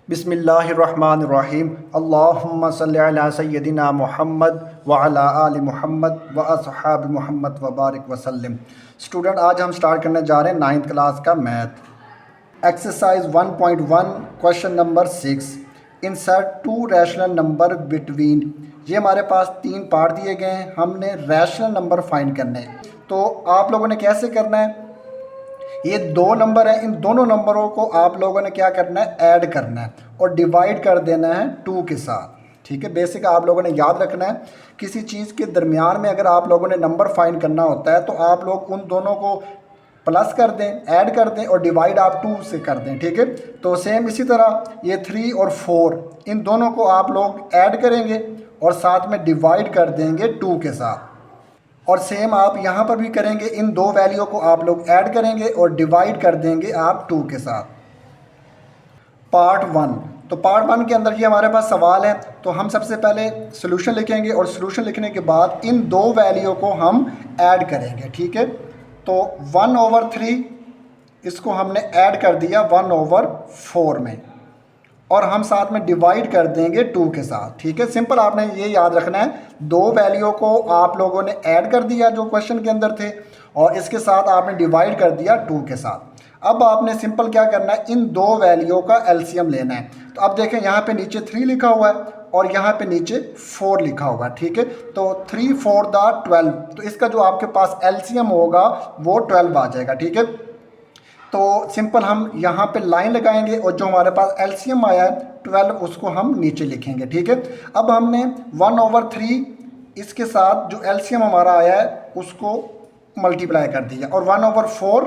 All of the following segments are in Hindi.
बिस्मिल्लाहिर्रहमानिर्रहीम। अल्लाहुम्मा सल्लि अला सय्यदिना मुहम्मद व अला आलि मुहम्मद व अस्हाबि मुहम्मद व बारिक वसल्लम। स्टूडेंट, आज हम स्टार्ट करने जा रहे हैं 9th क्लास का math. Exercise 1.1 question number 6, insert to rational number between. ये हमारे पास तीन पार्ट दिए गए हैं, हमने रैशनल नंबर फाइंड करने हैं। तो आप लोगों ने कैसे करना है, ये दो नंबर है, इन दोनों नंबरों को आप लोगों ने क्या करना है, ऐड करना है और डिवाइड कर देना है 2 के साथ। ठीक है, बेसिक आप लोगों ने याद रखना है। किसी चीज़ के दरमियान में अगर आप लोगों ने नंबर फाइंड करना होता है तो आप लोग उन दोनों को प्लस कर दें, ऐड कर दें और डिवाइड आप 2 से कर दें। ठीक है, तो सेम इसी तरह ये 3 और 4, इन दोनों को आप लोग ऐड करेंगे और साथ में डिवाइड कर देंगे 2 के साथ। और सेम आप यहाँ पर भी करेंगे, इन दो वैल्यू को आप लोग ऐड करेंगे और डिवाइड कर देंगे आप 2 के साथ। पार्ट 1, तो पार्ट 1 के अंदर ये हमारे पास सवाल है, तो हम सबसे पहले सोल्यूशन लिखेंगे और सोल्यूशन लिखने के बाद इन दो वैल्यू को हम ऐड करेंगे। ठीक है, तो 1/3 इसको हमने ऐड कर दिया 1/4 में और हम साथ में डिवाइड कर देंगे 2 के साथ। ठीक है, सिंपल आपने ये याद रखना है, दो वैल्यू को आप लोगों ने ऐड कर दिया जो क्वेश्चन के अंदर थे और इसके साथ आपने डिवाइड कर दिया 2 के साथ। अब आपने सिंपल क्या करना है, इन दो वैल्यू का एलसीएम लेना है। तो अब देखें, यहाँ पे नीचे 3 लिखा हुआ है और यहाँ पे नीचे 4 लिखा हुआ है। ठीक है, तो 3 4 12, तो इसका जो आपके पास एलसीएम होगा वो 12 आ जाएगा। ठीक है, तो सिंपल हम यहाँ पे लाइन लगाएंगे और जो हमारे पास एलसीएम आया है 12, उसको हम नीचे लिखेंगे। ठीक है, अब हमने 1/3 इसके साथ जो एलसीएम हमारा आया है उसको मल्टीप्लाई कर दिया और 1/4,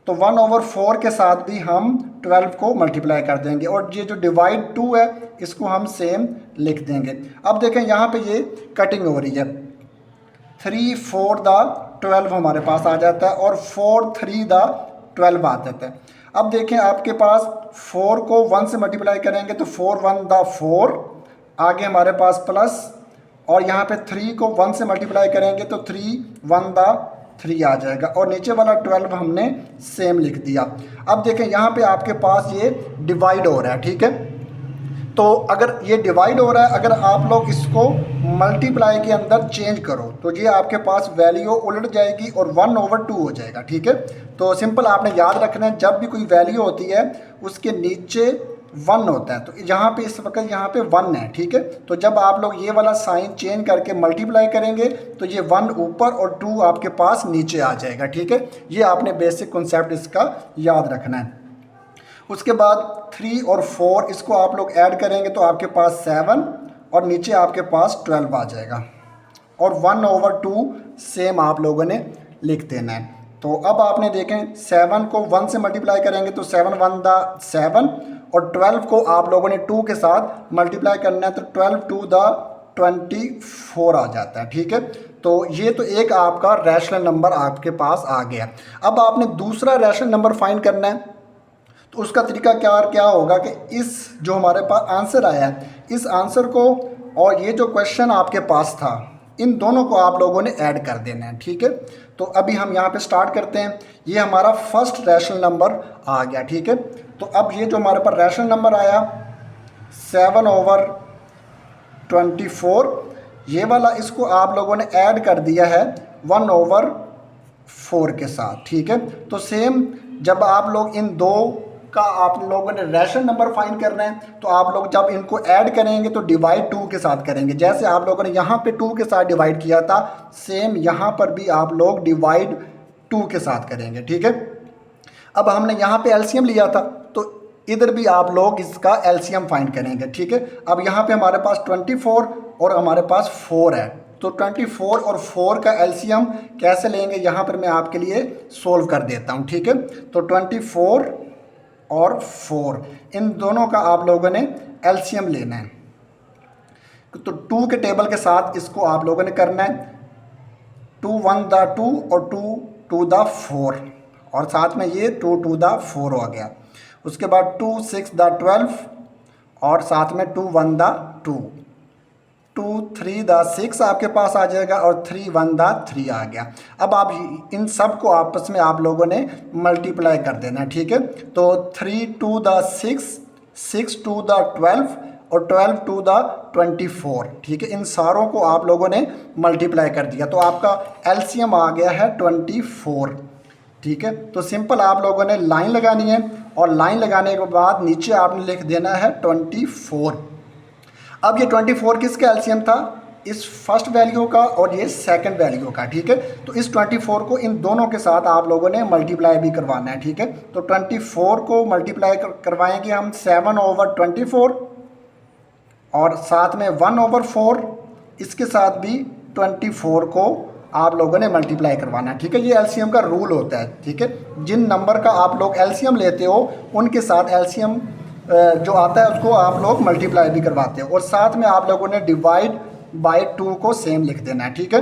तो 1/4 के साथ भी हम 12 को मल्टीप्लाई कर देंगे और ये जो डिवाइड 2 है इसको हम सेम लिख देंगे। अब देखें यहाँ पे ये कटिंग हो रही है, 3 4 12 हमारे पास आ जाता है और 4 3 12 आ जाता है। अब देखें आपके पास 4 को 1 से मल्टीप्लाई करेंगे तो 4 1 4, आगे हमारे पास प्लस, और यहाँ पे 3 को 1 से मल्टीप्लाई करेंगे तो 3 1 3 आ जाएगा और नीचे वाला 12 हमने सेम लिख दिया। अब देखें यहाँ पे आपके पास ये डिवाइड हो रहा है। ठीक है, तो अगर ये डिवाइड हो रहा है, अगर आप लोग इसको मल्टीप्लाई के अंदर चेंज करो तो ये आपके पास वैल्यू उलट जाएगी और 1/2 हो जाएगा। ठीक है, तो सिंपल आपने याद रखना है, जब भी कोई वैल्यू होती है उसके नीचे 1 होता है, तो यहाँ पे इस वक्त यहाँ पे 1 है। ठीक है, तो जब आप लोग ये वाला साइन चेंज करके मल्टीप्लाई करेंगे तो ये 1 ऊपर और 2 आपके पास नीचे आ जाएगा। ठीक है, ये आपने बेसिक कॉन्सेप्ट इसका याद रखना है। उसके बाद 3 और 4 इसको आप लोग ऐड करेंगे तो आपके पास 7 और नीचे आपके पास 12 आ जाएगा और 1/2 सेम आप लोगों ने लिख देना है। तो अब आपने देखें, 7 को 1 से मल्टीप्लाई करेंगे तो 7 1 7 और 12 को आप लोगों ने 2 के साथ मल्टीप्लाई करना है तो 12 2 24 आ जाता है। ठीक है, तो ये तो एक आपका रैशनल नंबर आपके पास आ गया। अब आपने दूसरा रैशनल नंबर फाइंड करना है, तो उसका तरीका क्या होगा कि इस जो हमारे पास आंसर आया है, इस आंसर को और ये जो क्वेश्चन आपके पास था, इन दोनों को आप लोगों ने ऐड कर देना है। ठीक है, तो अभी हम यहाँ पे स्टार्ट करते हैं। ये हमारा फर्स्ट रैशनल नंबर आ गया। ठीक है, तो अब ये जो हमारे पास रैशनल नंबर आया 7/24, ये वाला इसको आप लोगों ने ऐड कर दिया है 1/4 के साथ। ठीक है, तो सेम जब आप लोग इन दो का आप लोगों ने रैशनल नंबर फाइंड करना है तो आप लोग जब इनको ऐड करेंगे तो डिवाइड 2 के साथ करेंगे। जैसे आप लोगों ने यहाँ पे 2 के साथ डिवाइड किया था, सेम यहाँ पर भी आप लोग डिवाइड 2 के साथ करेंगे। ठीक है, अब हमने यहाँ पे एलसीएम लिया था तो इधर भी आप लोग इसका एलसीएम फाइंड करेंगे। ठीक है, अब यहाँ पे हमारे पास 24 और हमारे पास 4 है, तो 24 और 4 का एलसीएम कैसे लेंगे, यहाँ पर मैं आपके लिए सोल्व कर देता हूँ। ठीक है, तो 24 और 4 इन दोनों का आप लोगों ने एलसीएम लेना है, तो 2 के टेबल के साथ इसको आप लोगों ने करना है। 2 1 2 और 2 2 4 और साथ में ये 2 2 4 हो गया। उसके बाद 2 6 12 और साथ में 2 1 2, 2 3 6 आपके पास आ जाएगा और 3 1 3 आ गया। अब आप इन सब को आपस में आप लोगों ने मल्टीप्लाई कर देना है। ठीक है, तो 3 2 6 6 टू द 12 और 12 टू द 24, ठीक है। इन सारों को आप लोगों ने मल्टीप्लाई कर दिया तो आपका एलसीएम आ गया है 24, ठीक है। तो सिंपल आप लोगों ने लाइन लगानी है और लाइन लगाने के बाद नीचे आपने लिख देना है 24। अब ये 24 किसका एलसीएम था, इस फर्स्ट वैल्यू का और ये सेकंड वैल्यू का, ठीक है। तो इस 24 को इन दोनों के साथ आप लोगों ने मल्टीप्लाई भी करवाना है, ठीक है। तो 24 को मल्टीप्लाई करवाएंगे हम 7/24 और साथ में 1/4, इसके साथ भी 24 को आप लोगों ने मल्टीप्लाई करवाना है, ठीक है। ये एलसीएम का रूल होता है, ठीक है। जिन नंबर का आप लोग एलसीएम लेते हो उनके साथ एलसीएम जो आता है उसको आप लोग मल्टीप्लाई भी करवाते हो और साथ में आप लोगों ने डिवाइड बाय 2 को सेम लिख देना है, ठीक है।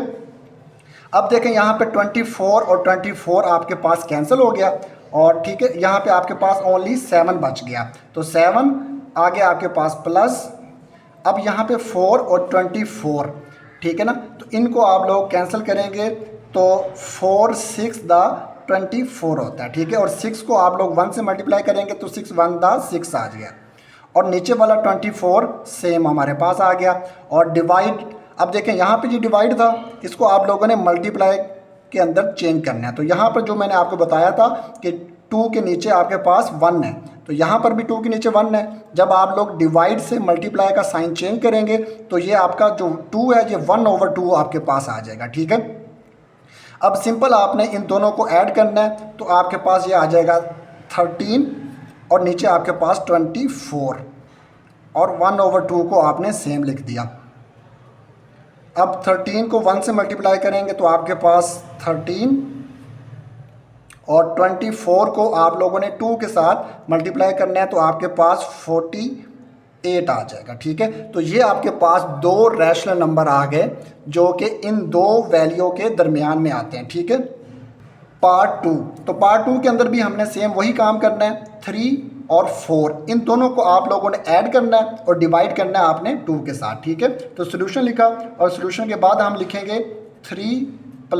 अब देखें यहाँ पे 24 और 24 आपके पास कैंसिल हो गया और ठीक है यहाँ पे आपके पास ओनली 7 बच गया। तो 7 आगे आपके पास प्लस, अब यहाँ पे 4 और 24, ठीक है ना। तो इनको आप लोग कैंसिल करेंगे तो 4 6 द 24 होता है, ठीक है। और 6 को आप लोग 1 से मल्टीप्लाई करेंगे तो 6 1 द 6 आ गया और नीचे वाला 24 सेम हमारे पास आ गया। और डिवाइड, अब देखें यहाँ पे जो डिवाइड था इसको आप लोगों ने मल्टीप्लाई के अंदर चेंज करना है। तो यहाँ पर जो मैंने आपको बताया था कि 2 के नीचे आपके पास 1 है, तो यहाँ पर भी 2 के नीचे 1 है। जब आप लोग डिवाइड से मल्टीप्लाई का साइन चेंज करेंगे तो ये आपका जो 2 है ये 1/2 आपके पास आ जाएगा, ठीक है। अब सिंपल आपने इन दोनों को ऐड करना है तो आपके पास ये आ जाएगा 13 और नीचे आपके पास 24 और 1/2 को आपने सेम लिख दिया। अब 13 को 1 से मल्टीप्लाई करेंगे तो आपके पास 13 और 24 को आप लोगों ने 2 के साथ मल्टीप्लाई करना है तो आपके पास 48 आ जाएगा, ठीक है। तो ये आपके पास 2 रैशनल नंबर आ गए जो कि इन 2 वैल्यू के दरमियान में आते हैं, ठीक है। पार्ट 2, तो पार्ट 2 के अंदर भी हमने सेम वही काम करना है। 3 और 4 इन दोनों को आप लोगों ने ऐड करना है और डिवाइड करना है आपने 2 के साथ, ठीक है। तो सोल्यूशन लिखा और सोल्यूशन के बाद हम लिखेंगे 3 +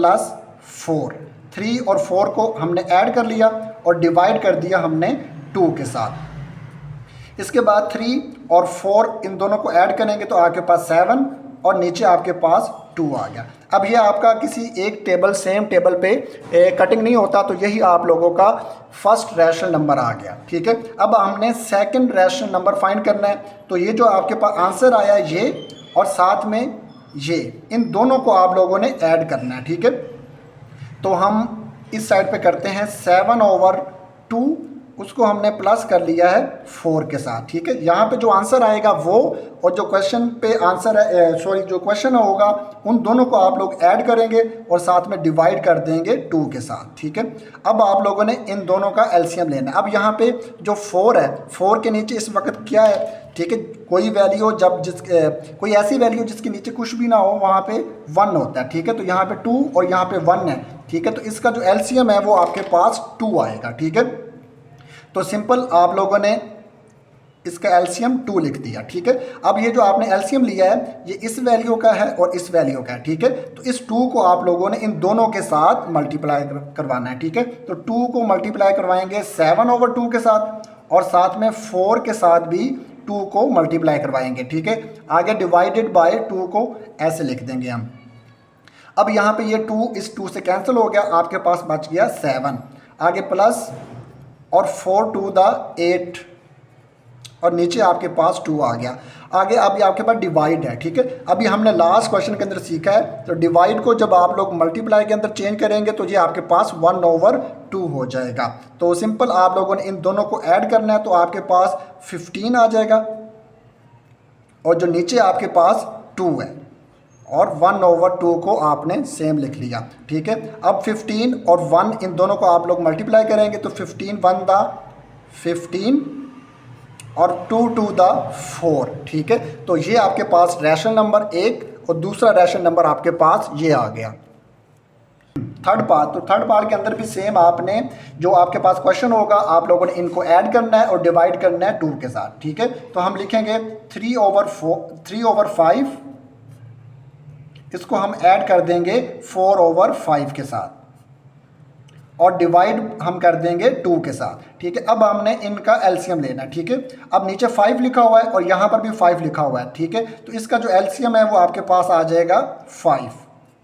4, 3 और 4 को हमने ऐड कर लिया और डिवाइड कर दिया हमने 2 के साथ। इसके बाद 3 और 4 इन दोनों को ऐड करेंगे तो आपके पास 7 और नीचे आपके पास 2 आ गया। अब ये आपका किसी एक टेबल सेम टेबल पे कटिंग नहीं होता, तो यही आप लोगों का फर्स्ट रैशनल नंबर आ गया, ठीक है। अब हमने सेकंड रैशनल नंबर फाइंड करना है, तो ये जो आपके पास आंसर आया ये और साथ में ये, इन दोनों को आप लोगों ने ऐड करना है, ठीक है। तो हम इस साइड पे करते हैं 7/2, उसको हमने प्लस कर लिया है 4 के साथ, ठीक है। यहाँ पे जो आंसर आएगा वो और जो क्वेश्चन पे आंसर है जो क्वेश्चन होगा उन दोनों को आप लोग ऐड करेंगे और साथ में डिवाइड कर देंगे 2 के साथ, ठीक है। अब आप लोगों ने इन दोनों का एलसीएम लेना है। अब यहाँ पे जो 4 है, 4 के नीचे इस वक्त क्या है, ठीक है। कोई वैल्यू जब कोई ऐसी वैल्यू जिसके नीचे कुछ भी ना हो वहाँ पे 1 होता है, ठीक है। तो यहाँ पे 2 और यहाँ पे 1 है, ठीक है। तो इसका जो एलसीएम है वो आपके पास 2 आएगा, ठीक है। तो सिंपल आप लोगों ने इसका एलसीएम 2 लिख दिया, ठीक है। अब ये जो आपने एलसीएम लिया है ये इस वैल्यू का है और इस वैल्यू का है, ठीक है। तो इस 2 को आप लोगों ने इन दोनों के साथ मल्टीप्लाई करवाना है, ठीक है। तो 2 को मल्टीप्लाई करवाएंगे 7/2 के साथ और साथ में 4 के साथ भी 2 को मल्टीप्लाई करवाएंगे, ठीक है। आगे डिवाइडेड बाय 2 को ऐसे लिख देंगे हम। अब यहाँ पे ये 2 इस 2 से कैंसिल हो गया, आपके पास बच गया 7, आगे प्लस और 4 टू द 8 और नीचे आपके पास 2 आ गया। आगे अब ये आपके पास डिवाइड है, ठीक है। अभी हमने लास्ट क्वेश्चन के अंदर सीखा है, तो डिवाइड को जब आप लोग मल्टीप्लाई के अंदर चेंज करेंगे तो ये आपके पास 1/2 हो जाएगा। तो सिंपल आप लोगों ने इन दोनों को ऐड करना है तो आपके पास 15 आ जाएगा और जो नीचे आपके पास 2 है और 1/2 को आपने सेम लिख लिया, ठीक है। अब 15 और 1 इन दोनों को आप लोग मल्टीप्लाई करेंगे तो 15 1 द 15 और 2 टू द 4, ठीक है। तो ये आपके पास रैशनल नंबर 1 और दूसरा रैशनल नंबर आपके पास ये आ गया। थर्ड पार्ट, तो थर्ड पार्ट के अंदर भी सेम आपने जो आपके पास क्वेश्चन होगा आप लोगों ने इनको ऐड करना है और डिवाइड करना है 2 के साथ, ठीक है। तो हम लिखेंगे 3/5, इसको हम ऐड कर देंगे 4/5 के साथ और डिवाइड हम कर देंगे 2 के साथ, ठीक है। अब हमने इनका एलसीएम लेना है, ठीक है। अब नीचे 5 लिखा हुआ है और यहाँ पर भी 5 लिखा हुआ है, ठीक है। तो इसका जो एलसीएम है वो आपके पास आ जाएगा 5,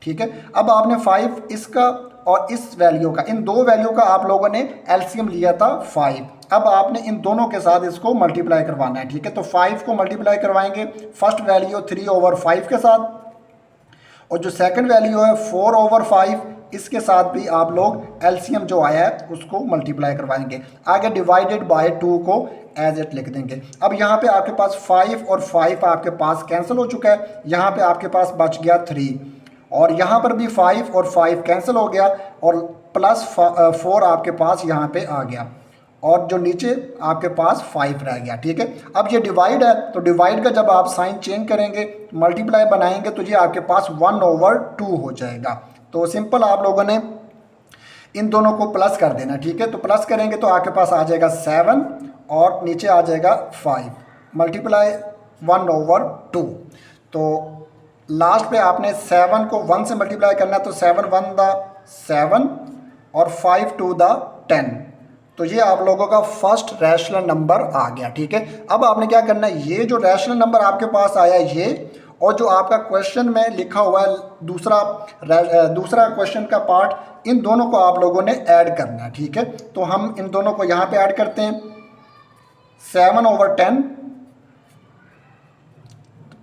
ठीक है। अब आपने 5 इसका और इस वैल्यू का, इन दो वैल्यू का आप लोगों ने एलसीएम लिया था 5। अब आपने इन दोनों के साथ इसको मल्टीप्लाई करवाना है, ठीक है। तो 5 को मल्टीप्लाई करवाएंगे फर्स्ट वैल्यू 3/5 के साथ, और जो सेकंड वैल्यू है 4/5, इसके साथ भी आप लोग एलसीएम जो आया है उसको मल्टीप्लाई करवाएंगे। आगे डिवाइडेड बाय 2 को एज इट लिख देंगे। अब यहाँ पे आपके पास 5 और 5 आपके पास कैंसिल हो चुका है, यहाँ पे आपके पास बच गया 3, और यहाँ पर भी 5 और 5 कैंसिल हो गया, और प्लस 4 आपके पास यहाँ पे आ गया, और जो नीचे आपके पास 5 रह गया, ठीक है। अब ये डिवाइड है, तो डिवाइड का जब आप साइन चेंज करेंगे, मल्टीप्लाई बनाएंगे, तो ये आपके पास 1/2 हो जाएगा। तो सिंपल आप लोगों ने इन दोनों को प्लस कर देना, ठीक है। तो प्लस करेंगे तो आपके पास आ जाएगा 7 और नीचे आ जाएगा 5, मल्टीप्लाई 1/2। तो लास्ट पे आपने 7 को 1 से मल्टीप्लाई करना है, तो 7 1 दा 7 और 5 2 दा 10। तो ये आप लोगों का फर्स्ट रैशनल नंबर आ गया, ठीक है। अब आपने क्या करना है, ये जो रैशनल नंबर आपके पास आया ये, और जो आपका क्वेश्चन में लिखा हुआ है दूसरा क्वेश्चन का पार्ट, इन दोनों को आप लोगों ने ऐड करना है, ठीक है। तो हम इन दोनों को यहाँ पे ऐड करते हैं। 7/10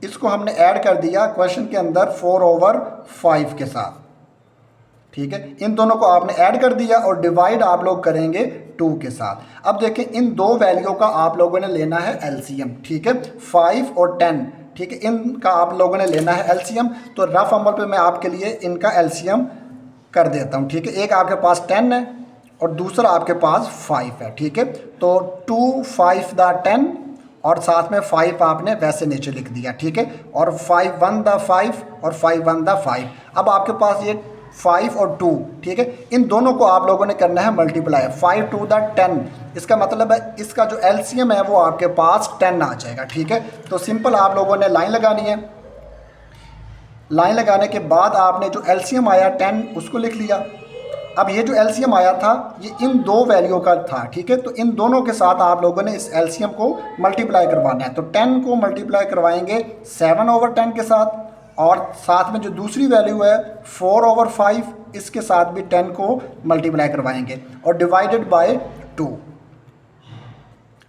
इसको हमने ऐड कर दिया क्वेश्चन के अंदर 4/5 के साथ, ठीक है। इन दोनों को आपने ऐड कर दिया और डिवाइड आप लोग करेंगे 2 के साथ। अब देखें इन दो वैल्यू का आप लोगों ने लेना है एलसीएम, ठीक है। 5 और 10, ठीक है, इनका आप लोगों ने लेना है एलसीएम। तो रफ अमल पे मैं आपके लिए इनका एलसीएम कर देता हूँ, ठीक है। एक आपके पास 10 है और दूसरा आपके पास 5 है, ठीक है। तो 2 5 दा 10 और साथ में 5 आपने वैसे नीचे लिख दिया, ठीक है। और 5 1 दा 5 और 5 1 दा 5। अब आपके पास ये 5 और 2, ठीक है, इन दोनों को आप लोगों ने करना है मल्टीप्लाई। 5 2 दा 10, इसका मतलब है इसका जो एलसीएम है वो आपके पास 10 आ जाएगा, ठीक है। तो सिंपल आप लोगों ने लाइन लगानी है। लाइन लगाने के बाद आपने जो एलसीएम आया 10 उसको लिख लिया। अब ये जो एलसीएम आया था ये इन दो वैल्यू का था, ठीक है। तो इन दोनों के साथ आप लोगों ने इस एलसीएम को मल्टीप्लाई करवाना है। तो 10 को मल्टीप्लाई करवाएंगे 7/10 के साथ, और साथ में जो दूसरी वैल्यू है 4/5, इसके साथ भी 10 को मल्टीप्लाई करवाएंगे और डिवाइडेड बाय 2।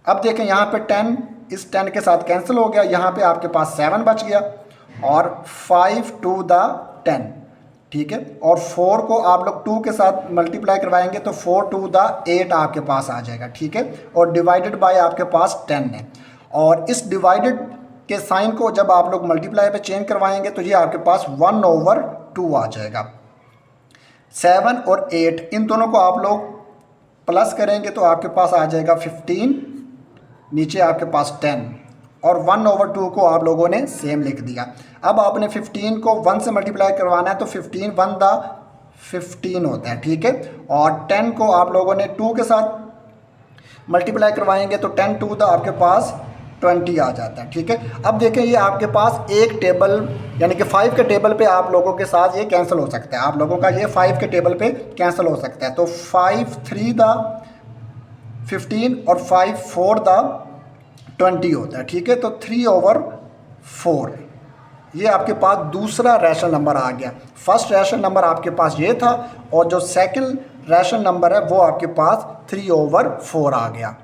अब देखें यहाँ पे 10 इस 10 के साथ कैंसिल हो गया, यहाँ पे आपके पास 7 बच गया, और 5 2 दा 10, ठीक है। और 4 को आप लोग 2 के साथ मल्टीप्लाई करवाएंगे तो 4 2 दा 8 आपके पास आ जाएगा, ठीक है। और डिवाइडेड बाय आपके पास 10 है। और इस डिवाइडेड के साइन को जब आप लोग मल्टीप्लाई पे चेंज करवाएंगे तो ये आपके पास 1/2 आ जाएगा। 7 और 8 इन दोनों को आप लोग प्लस करेंगे तो आपके पास आ जाएगा 15, नीचे आपके पास 10, और 1/2 को आप लोगों ने सेम लिख दिया। अब आपने 15 को 1 से मल्टीप्लाई करवाना है तो 15 1 दा 15 होता है, ठीक है। और 10 को आप लोगों ने 2 के साथ मल्टीप्लाई करवाएंगे तो 10 2 दा आपके पास 20 आ जाता है, ठीक है। अब देखें ये आपके पास एक टेबल यानी कि 5 के टेबल पे आप लोगों के साथ ये कैंसिल हो सकता है, आप लोगों का ये 5 के टेबल पे कैंसिल हो सकता है। तो 5 3 दा 15 और 5 4 दा 20 होता है, ठीक है। तो 3/4 ये आपके पास दूसरा रैशनल नंबर आ गया। फर्स्ट रैशनल नंबर आपके पास ये था, और जो सेकंड रैशनल नंबर है वो आपके पास 3/4 आ गया।